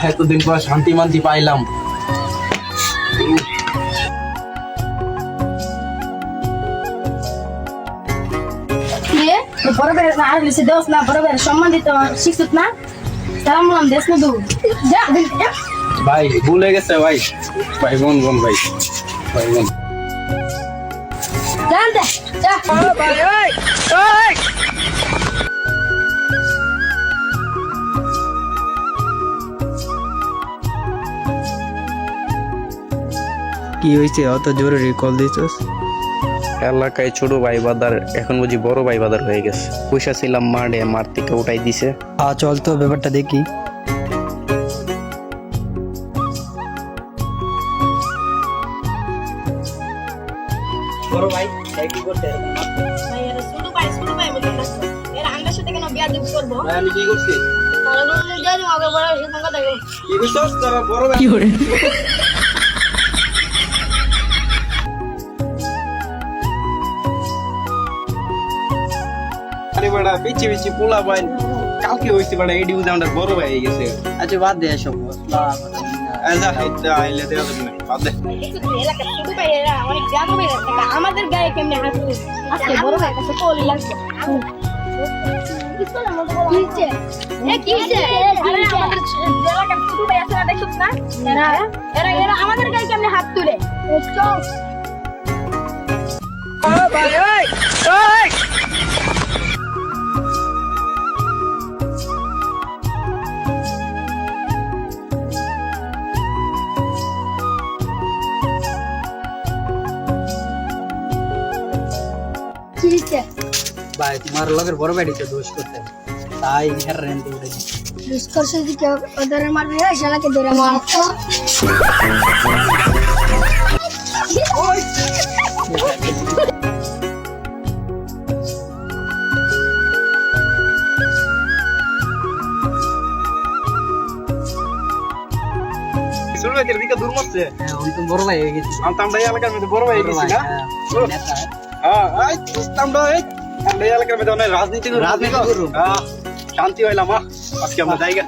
এতদিন পর শান্তি মান্তি পাইলাম। বড় ভাই আর লিসে দোস না, বড় ভাই সম্মান দিতে শিখছত না। সালাম আলাইকুম দেশ না দু যা যা। ভাই ভুলে গেছে ভাই, ভাই বোন বোন ভাই, ভাই বোন জানতে যা ভাই ওই ওই। কি হয়েছে অত জরুরি কল দিছস? এলাকায় ছোট ভাই বাদার এখন বুঝি বড় ভাই বাদার হয়ে গেছে। পয়সা ছিলাম মাঠে, মাঠ থেকে উঠাই দিছে। চল তো ব্যাপারটা দেখি। বড় ভাই কি করতে? ভাই এর ছোট ভাই মত লাগছে। এর আঙ্গার সাথে কেন বিয়া দিব করব? ভাই আমি কি করছি? তাহলে বলে যাই আগে বড় ভাই সঙ্গে কথা কই। কি করছস তোরা? বড় ভাই কি করে? আরে বড়া পিছি পিছি পোলা ভাই কালকে হইছে বড়া এডি বুঝা আমরা বড় ভাই হয়ে গেছে। আচ্ছা বাদ দে এসব। আচ্ছা হাইতে আইলে দেয়া যাবে না, বাদ দে। এলাকা ছোট ভাই এরা অনেক জানো ভাই আমাদের গায়ে কেমনে হাত আজকে বড় ভাই কাছে কল লাগছে। কিছে এ কিছে আরে আমাদের এলাকার ছোট ভাই আছে না দেখছ না? এরা আমাদের গায়ে কেমনে হাত তুলে? চল ভাই ওই ওই কিছে ভাই তোমার লগের বড় ভাই তো দোষ করতে, তাই হের রেন্ট উঠে দিছে। ডিসকাস দিকে ওদের মারবে শালাকে ধরে মারতো। শুরু হইতে দিকে দূর মরছে। হ্যাঁ ওই তো বড় ভাই হয়ে গেছে। আমরা এই এলাকার মধ্যে বড় ভাই হয়ে গেছি না? নেতা। হ্যাঁ এই আমরা এই এলাকার মধ্যে অনেক রাজনীতি রাজনীতি করবো। শান্তি হইলাম। আজকে আমরা জায়গা